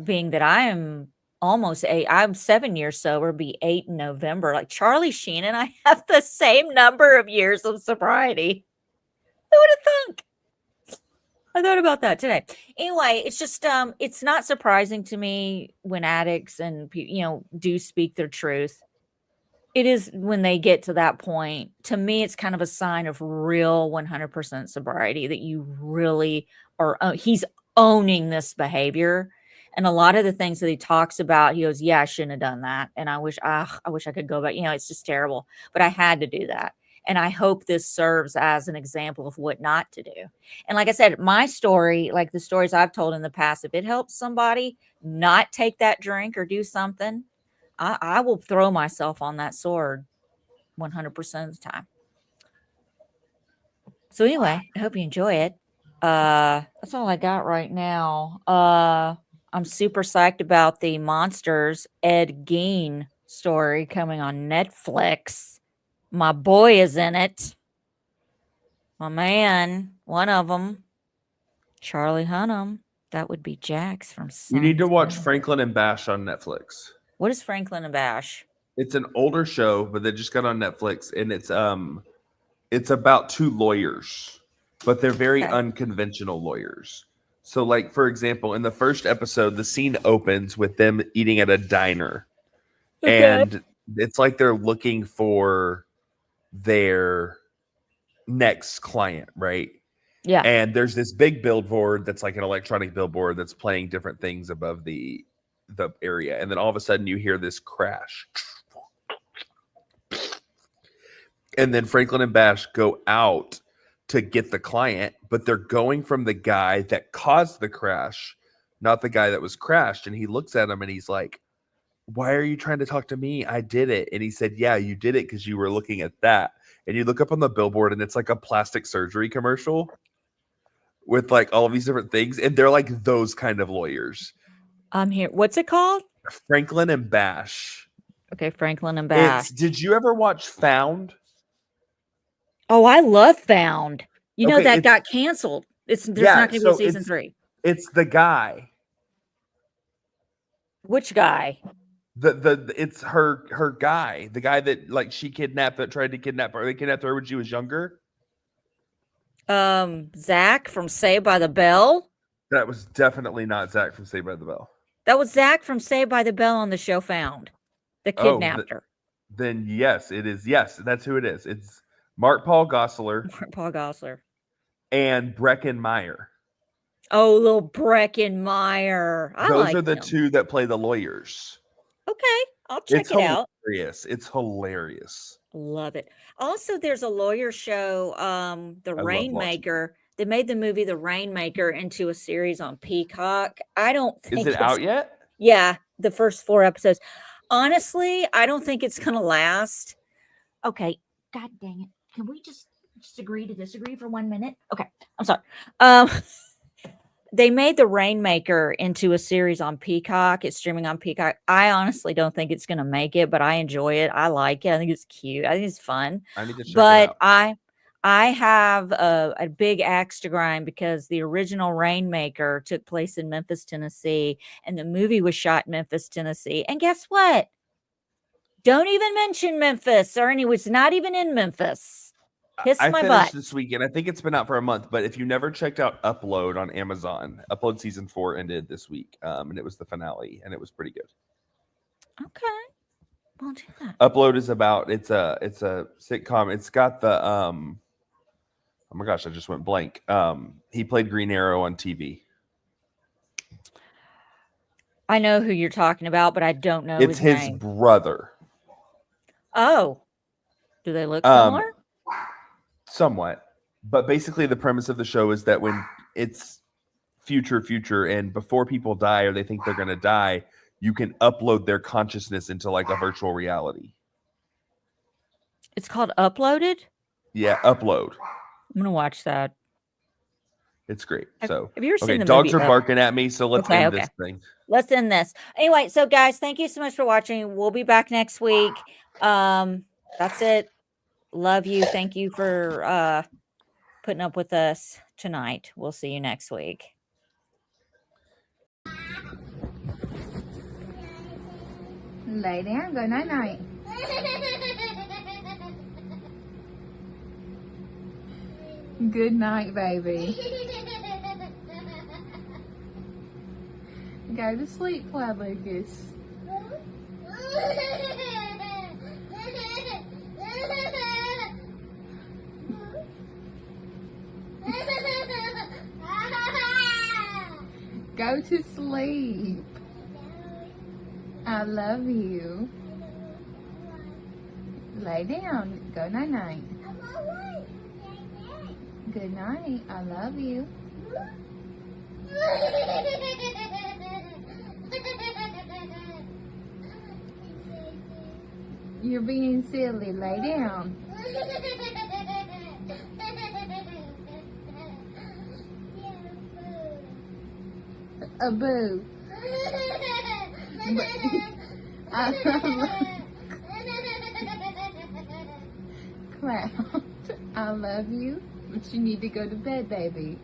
being that I am I'm 7 years sober, be 8 in November. Like Charlie Sheen and I have the same number of years of sobriety. Who would have thunk? I thought about that today. Anyway, it's just it's not surprising to me when addicts and do speak their truth. It is when they get to that point. To me, it's kind of a sign of real 100% sobriety that you really are. He's owning this behavior. And a lot of the things that he talks about, he goes, yeah, I shouldn't have done that. And I wish I could go back. It's just terrible. But I had to do that. And I hope this serves as an example of what not to do. And like I said, my story, like the stories I've told in the past, if it helps somebody not take that drink or do something, I will throw myself on that sword 100% of the time. So anyway, I hope you enjoy it. That's all I got right now. I'm super psyched about the Monsters Ed Gein story coming on Netflix. My boy is in it. My man, one of them, Charlie Hunnam. That would be Jax from Sons. You need to watch Franklin and Bash on Netflix. What is Franklin and Bash? It's an older show, but they just got on Netflix, and it's about two lawyers, but they're very unconventional lawyers. So, like, for example, in the first episode, the scene opens with them eating at a diner. Okay. And it's like they're looking for their next client, right? Yeah. And there's this big billboard that's like an electronic billboard that's playing different things above the area. And then all of a sudden you hear this crash. And then Franklin and Bash go out to get the client, but they're going from the guy that caused the crash, not the guy that was crashed. And he looks at him and he's like, why are you trying to talk to me? I did it. And he said, yeah, you did it because you were looking at that. And you look up on the billboard and it's like a plastic surgery commercial with like all of these different things. And they're like those kind of lawyers. I'm here. What's it called? Franklin and Bash. Okay, Franklin and Bash. Did you ever watch Found? Oh, I love Found. You know that got canceled. There's not going to be season 3. It's the guy. Which guy? It's her guy. The guy that like she kidnapped, that tried to kidnap her. They kidnapped her when she was younger. Zach from Saved by the Bell. That was definitely not Zach from Saved by the Bell. That was Zach from Saved by the Bell on the show Found. that Oh, kidnapped her. then yes, it is. Yes, that's who it is. It's Mark Paul Gosselaar Paul Gosselaar. and Brecken Meyer. Oh, little Breckenmeyer. I Those like are the him. two that play the lawyers. Okay, I'll check It's it out. hilarious. It's hilarious. Love it. Also, there's a lawyer show, The I love law. Rainmaker. They made the movie The Rainmaker into a series on Peacock. I don't Is think it it's out yet? Yeah, the first 4 episodes. Honestly, I don't think it's gonna last. Okay, god dang it. Can we just agree to disagree for 1 minute? Okay, I'm sorry. They made The Rainmaker into a series on Peacock. It's streaming on Peacock. I honestly don't think it's gonna make it, but I enjoy it. I like it. I think it's cute. I think it's fun. I need to check it But out. I have a big axe to grind because the original Rainmaker took place in Memphis, Tennessee, and the movie was shot in Memphis, Tennessee. And guess what? Don't even mention Memphis, or it was not even in Memphis. Kiss I my finished butt. this weekend. I think it's been out for a month, but if you never checked out Upload on Amazon, Upload season 4 ended this week, and it was the finale, and it was pretty good. Okay, we'll do that. Upload is about it's a sitcom. It's got the oh my gosh, I just went blank. He played Green Arrow on TV. I know who you're talking about, but I don't know It's his his name. brother. Oh, do they look similar? Somewhat, but basically the premise of the show is that when it's future, and before people die or they think they're going to die, you can upload their consciousness into like a virtual reality. It's called Uploaded? Yeah, Upload. I'm gonna watch that. It's great. Have So you ever seen the dogs movie are barking at me, so let's end this thing. Let's end this. Anyway, so guys, thank you so much for watching. We'll be back next week. That's it. Love you. Thank you for putting up with us tonight. We'll see you next week. Lay down, go night night. Good night, baby. Go to sleep, Cloud Lucas. Go to sleep. I love you. Lay down. Go night night. Good night. I love you. You're being silly. Lay down. A boo. Cloud, I love you, but you need to go to bed, baby.